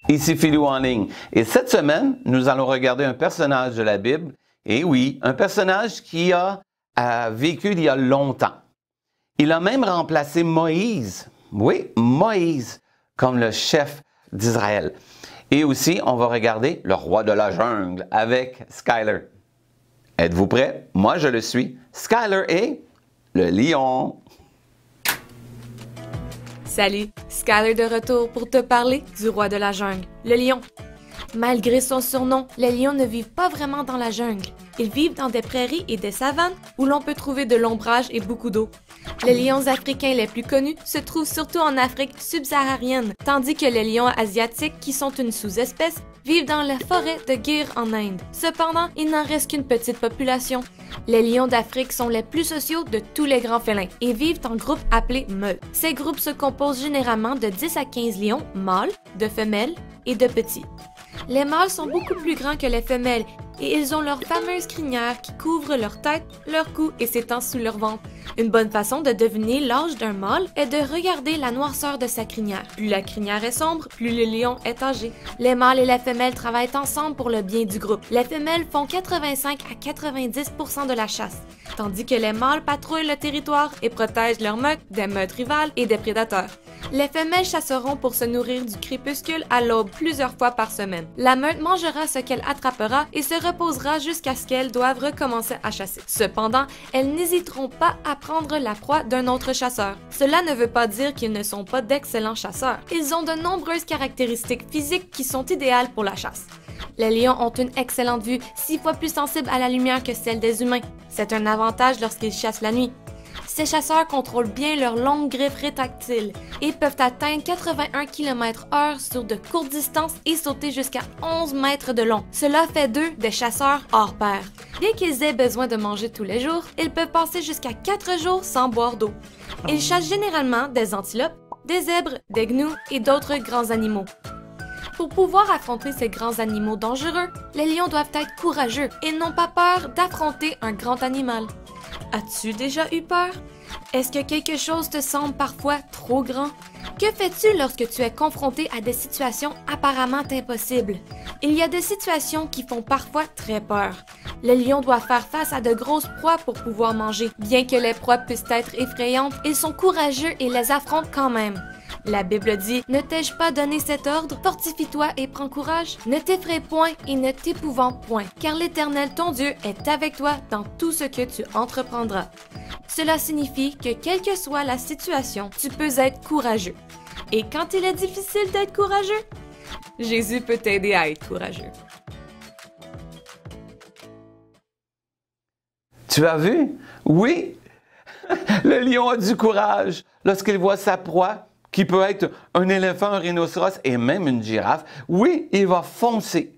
Ici Philou en ligne. Et cette semaine, nous allons regarder un personnage de la Bible. Et oui, un personnage qui a vécu il y a longtemps. Il a même remplacé Moïse. Oui, Moïse, comme le chef d'Israël. Et aussi, on va regarder le roi de la jungle avec Skyler. Êtes-vous prêts? Moi, je le suis. Skyler est le lion. Salut, Skyler de retour pour te parler du roi de la jungle, le lion. Malgré son surnom, les lions ne vivent pas vraiment dans la jungle. Ils vivent dans des prairies et des savanes où l'on peut trouver de l'ombrage et beaucoup d'eau. Les lions africains les plus connus se trouvent surtout en Afrique subsaharienne, tandis que les lions asiatiques, qui sont une sous-espèce, vivent dans la forêt de Gir en Inde. Cependant, il n'en reste qu'une petite population. Les lions d'Afrique sont les plus sociaux de tous les grands félins et vivent en groupes appelés meutes. Ces groupes se composent généralement de 10 à 15 lions mâles, de femelles et de petits. Les mâles sont beaucoup plus grands que les femelles et ils ont leur fameuse crinière qui couvre leur tête, leur cou et s'étend sous leur ventre. Une bonne façon de deviner l'âge d'un mâle est de regarder la noirceur de sa crinière. Plus la crinière est sombre, plus le lion est âgé. Les mâles et les femelles travaillent ensemble pour le bien du groupe. Les femelles font 85 à 90% de la chasse, tandis que les mâles patrouillent le territoire et protègent leurs meutes des meutes rivales et des prédateurs. Les femelles chasseront pour se nourrir du crépuscule à l'aube plusieurs fois par semaine. La meute mangera ce qu'elle attrapera et se reposera jusqu'à ce qu'elles doivent recommencer à chasser. Cependant, elles n'hésiteront pas à prendre la proie d'un autre chasseur. Cela ne veut pas dire qu'ils ne sont pas d'excellents chasseurs. Ils ont de nombreuses caractéristiques physiques qui sont idéales pour la chasse. Les lions ont une excellente vue, 6 fois plus sensible à la lumière que celle des humains. C'est un avantage lorsqu'ils chassent la nuit. Ces chasseurs contrôlent bien leurs longues griffes rétractiles et peuvent atteindre 81 km/h sur de courtes distances et sauter jusqu'à 11 mètres de long. Cela fait d'eux des chasseurs hors pair. Bien qu'ils aient besoin de manger tous les jours, ils peuvent passer jusqu'à 4 jours sans boire d'eau. Ils chassent généralement des antilopes, des zèbres, des gnous et d'autres grands animaux. Pour pouvoir affronter ces grands animaux dangereux, les lions doivent être courageux et n'ont pas peur d'affronter un grand animal. As-tu déjà eu peur? Est-ce que quelque chose te semble parfois trop grand? Que fais-tu lorsque tu es confronté à des situations apparemment impossibles? Il y a des situations qui font parfois très peur. Le lion doit faire face à de grosses proies pour pouvoir manger. Bien que les proies puissent être effrayantes, ils sont courageux et les affrontent quand même. La Bible dit « Ne t'ai-je pas donné cet ordre? Fortifie-toi et prends courage. Ne t'effraie point et ne t'épouvante point, car l'Éternel ton Dieu est avec toi dans tout ce que tu entreprendras. » Cela signifie que quelle que soit la situation, tu peux être courageux. Et quand il est difficile d'être courageux, Jésus peut t'aider à être courageux. Tu as vu? Oui! Le lion a du courage lorsqu'il voit sa proie, qui peut être un éléphant, un rhinocéros et même une girafe. Oui, il va foncer.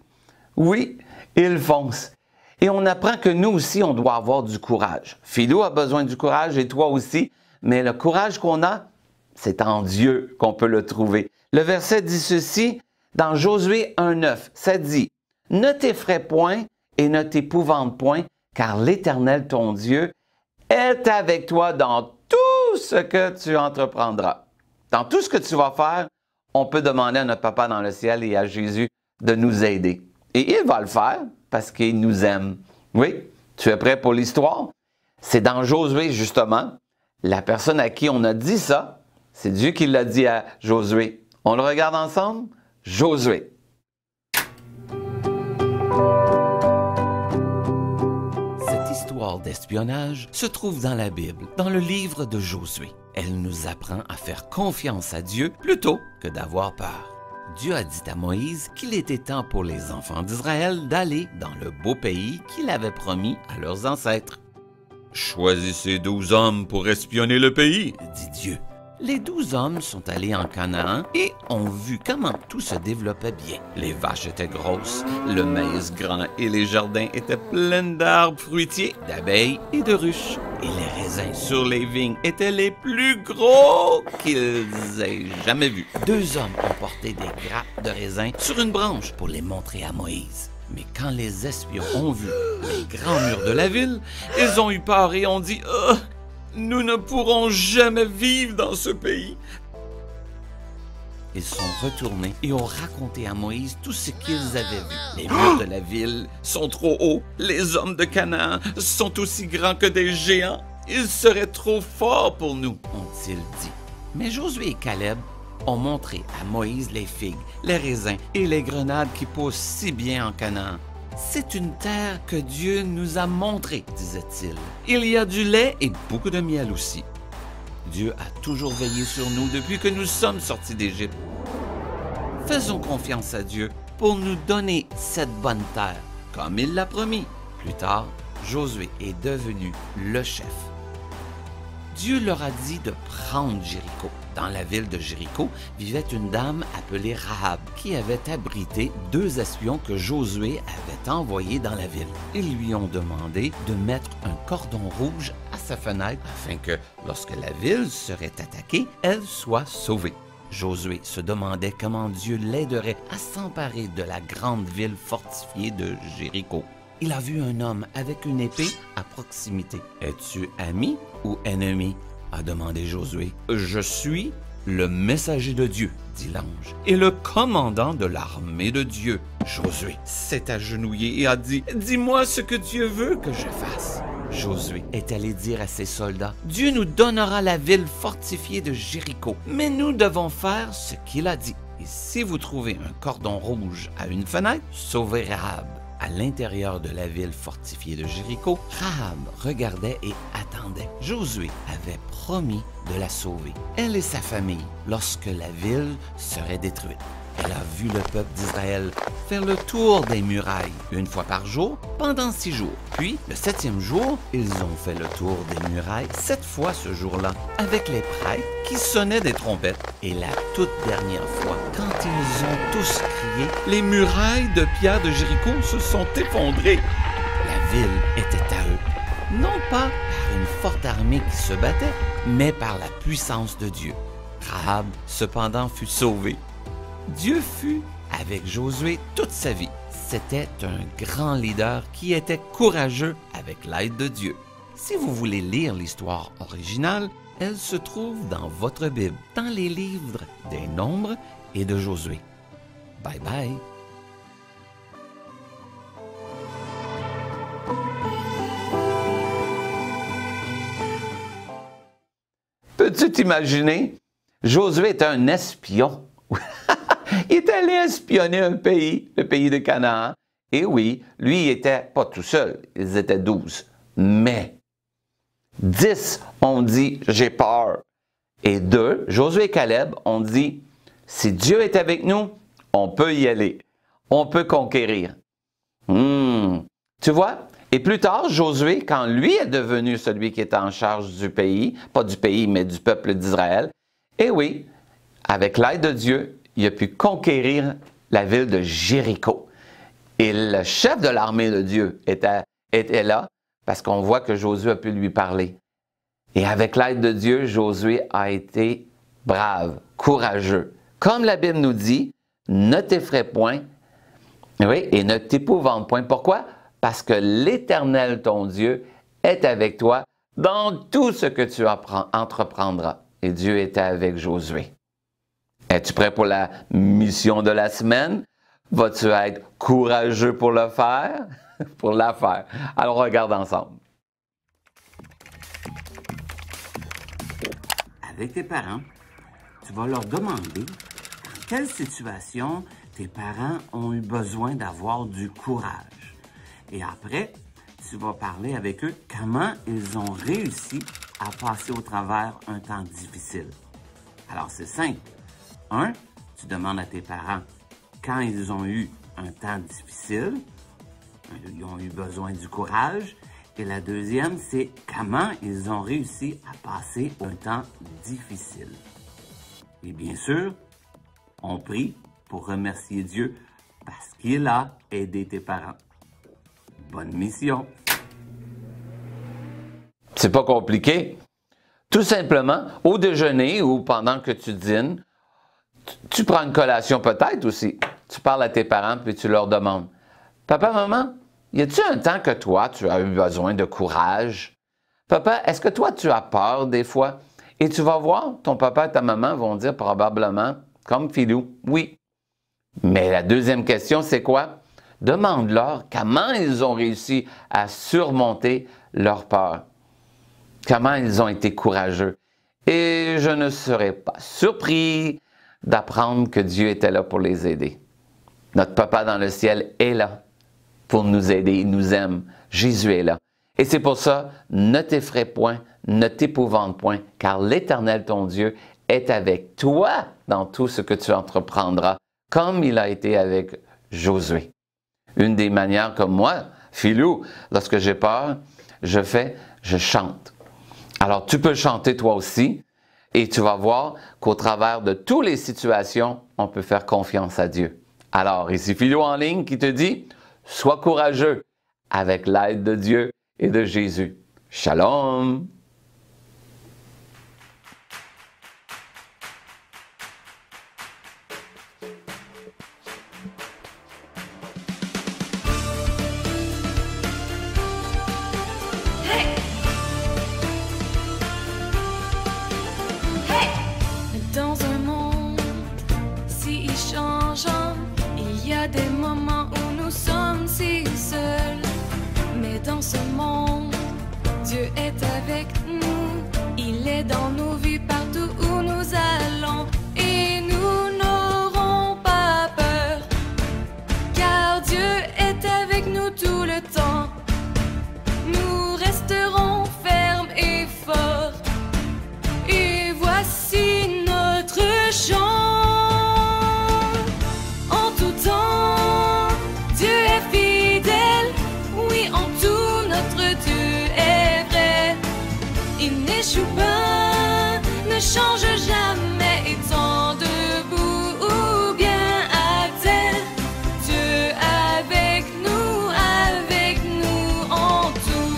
Oui, il fonce. Et on apprend que nous aussi, on doit avoir du courage. Philou a besoin du courage et toi aussi. Mais le courage qu'on a, c'est en Dieu qu'on peut le trouver. Le verset dit ceci dans Josué 1,9. Ça dit « Ne t'effraie point et ne t'épouvante point, car l'Éternel ton Dieu est avec toi dans tout ce que tu entreprendras. » Dans tout ce que tu vas faire, on peut demander à notre Papa dans le ciel et à Jésus de nous aider. Et il va le faire parce qu'il nous aime. Oui, tu es prêt pour l'histoire? C'est dans Josué, justement. La personne à qui on a dit ça, c'est Dieu qui l'a dit à Josué. On le regarde ensemble? Josué. Cette histoire d'espionnage se trouve dans la Bible, dans le livre de Josué. Elle nous apprend à faire confiance à Dieu plutôt que d'avoir peur. Dieu a dit à Moïse qu'il était temps pour les enfants d'Israël d'aller dans le beau pays qu'il avait promis à leurs ancêtres. « Choisissez 12 hommes pour espionner le pays, » dit Dieu. Les 12 hommes sont allés en Canaan et ont vu comment tout se développait bien. Les vaches étaient grosses, le maïs grand et les jardins étaient pleins d'arbres fruitiers, d'abeilles et de ruches. Et les raisins sur les vignes étaient les plus gros qu'ils aient jamais vus. 2 hommes ont porté des grappes de raisins sur une branche pour les montrer à Moïse. Mais quand les espions ont vu les grands murs de la ville, ils ont eu peur et ont dit « Oh, nous ne pourrons jamais vivre dans ce pays. » ils sont retournés et ont raconté à Moïse tout ce qu'ils avaient vu. Les murs de la ville sont trop hauts. Les hommes de Canaan sont aussi grands que des géants. Ils seraient trop forts pour nous, ont-ils dit. Mais Josué et Caleb ont montré à Moïse les figues, les raisins et les grenades qui poussent si bien en Canaan. C'est une terre que Dieu nous a montrée, disait-il. Il y a du lait et beaucoup de miel aussi. Dieu a toujours veillé sur nous depuis que nous sommes sortis d'Égypte. Faisons confiance à Dieu pour nous donner cette bonne terre, comme il l'a promis. Plus tard, Josué est devenu le chef. Dieu leur a dit de prendre Jéricho. Dans la ville de Jéricho vivait une dame appelée Rahab qui avait abrité 2 espions que Josué avait envoyés dans la ville. Ils lui ont demandé de mettre un cordon rouge à sa fenêtre afin que, lorsque la ville serait attaquée, elle soit sauvée. Josué se demandait comment Dieu l'aiderait à s'emparer de la grande ville fortifiée de Jéricho. Il a vu un homme avec une épée à proximité. « Es-tu ami ou ennemi? » a demandé Josué. « Je suis le messager de Dieu, » dit l'ange, « et le commandant de l'armée de Dieu. » Josué s'est agenouillé et a dit, « Dis-moi ce que Dieu veut que je fasse. » Josué est allé dire à ses soldats, « Dieu nous donnera la ville fortifiée de Jéricho, mais nous devons faire ce qu'il a dit. Et si vous trouvez un cordon rouge à une fenêtre, sauvez Rahab. » À l'intérieur de la ville fortifiée de Jéricho, Rahab regardait et attendait. Josué avait promis de la sauver, elle et sa famille, lorsque la ville serait détruite. Elle a vu le peuple d'Israël faire le tour des murailles 1 fois par jour pendant 6 jours. Puis, le 7e jour, ils ont fait le tour des murailles 7 fois ce jour-là, avec les prêtres qui sonnaient des trompettes. Et la toute dernière fois, quand ils ont tous crié, les murailles de pierre de Jéricho se sont effondrées. La ville était à eux, non pas par une forte armée qui se battait, mais par la puissance de Dieu. Rahab, cependant, fut sauvée. Dieu fut avec Josué toute sa vie. C'était un grand leader qui était courageux avec l'aide de Dieu. Si vous voulez lire l'histoire originale, elle se trouve dans votre Bible, dans les livres des Nombres et de Josué. Bye bye! Peux-tu t'imaginer? Josué était un espion. Il est allé espionner un pays, le pays de Canaan. Et oui, lui, il n'était pas tout seul. Ils étaient 12. Mais 10 ont dit « j'ai peur ». Et 2, Josué et Caleb, ont dit « si Dieu est avec nous, on peut y aller. On peut conquérir. » Tu vois? Et plus tard, Josué, quand lui est devenu celui qui était en charge du pays, pas du pays, mais du peuple d'Israël, et oui, avec l'aide de Dieu, il a pu conquérir la ville de Jéricho. Et le chef de l'armée de Dieu était là parce qu'on voit que Josué a pu lui parler. Et avec l'aide de Dieu, Josué a été brave, courageux. Comme la Bible nous dit, ne t'effraie point, oui, et ne t'épouvante point. Pourquoi? Parce que l'Éternel, ton Dieu, est avec toi dans tout ce que tu entreprendras. Et Dieu était avec Josué. Es-tu prêt pour la mission de la semaine? Vas-tu être courageux pour le faire? Pour la faire. Alors, regarde ensemble. Avec tes parents, tu vas leur demander dans quelle situation tes parents ont eu besoin d'avoir du courage. Et après, tu vas parler avec eux comment ils ont réussi à passer au travers un temps difficile. Alors, c'est simple. 1, tu demandes à tes parents quand ils ont eu un temps difficile, ils ont eu besoin du courage. Et la deuxième, c'est comment ils ont réussi à passer un temps difficile. Et bien sûr, on prie pour remercier Dieu parce qu'il a aidé tes parents. Bonne mission! C'est pas compliqué. Tout simplement, au déjeuner ou pendant que tu dînes, tu prends une collation peut-être aussi. Tu parles à tes parents puis tu leur demandes « Papa, maman, y a-t-il un temps que toi, tu as eu besoin de courage? Papa, est-ce que toi, tu as peur des fois? » Et tu vas voir, ton papa et ta maman vont dire probablement comme Philou, oui. Mais la deuxième question, c'est quoi? Demande-leur comment ils ont réussi à surmonter leur peur. Comment ils ont été courageux. Et je ne serais pas surpris d'apprendre que Dieu était là pour les aider. Notre Papa dans le ciel est là pour nous aider. Il nous aime. Jésus est là. Et c'est pour ça, ne t'effraie point, ne t'épouvante point, car l'Éternel, ton Dieu, est avec toi dans tout ce que tu entreprendras, comme il a été avec Josué. Une des manières comme moi, Philou, lorsque j'ai peur, je chante. Alors tu peux chanter toi aussi, et tu vas voir qu'au travers de toutes les situations, on peut faire confiance à Dieu. Alors, ici Philou en ligne qui te dit, sois courageux avec l'aide de Dieu et de Jésus. Shalom! Dans un monde si changeant, il y a des moments où nous sommes si seuls. Mais dans ce monde, Dieu est avec nous. Il est dans nos vies partout où nous allons. Et nous n'aurons pas peur, car Dieu est avec nous tout le temps. Nous resterons fermes et forts. Et voici notre chant. En tout temps, Dieu est fidèle. Oui, en tout, notre Dieu est vrai. Il n'échoue pas, ne change jamais, étant debout ou bien à terre. Dieu avec nous en tout.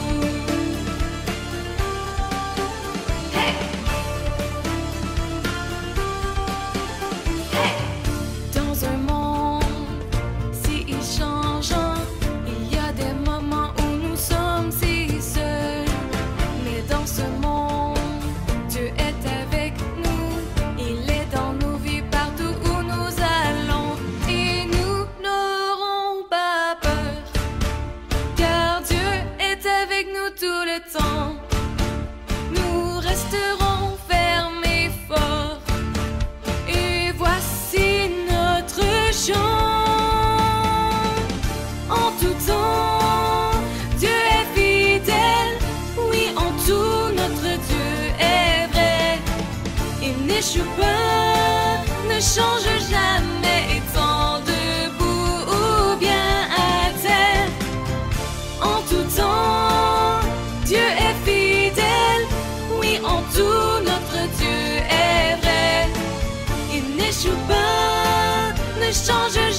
Hey! Dans un monde si changeant, il y a des moments où nous sommes si seuls. Mais dans ce monde, Dieu est avec nous. Il est dans nos vies partout où nous allons. Et nous n'aurons pas peur, car Dieu est avec nous tout le temps. Nous resterons fermes et forts. Et voici notre chant. En tout temps, Dieu est fidèle. Oui, en tout, notre Dieu est vrai. Il n'échoue pas, ne change jamais, étant debout ou bien à terre. En tout temps, Dieu est fidèle. Oui, en tout, notre Dieu est vrai. Il n'échoue pas, ne change jamais.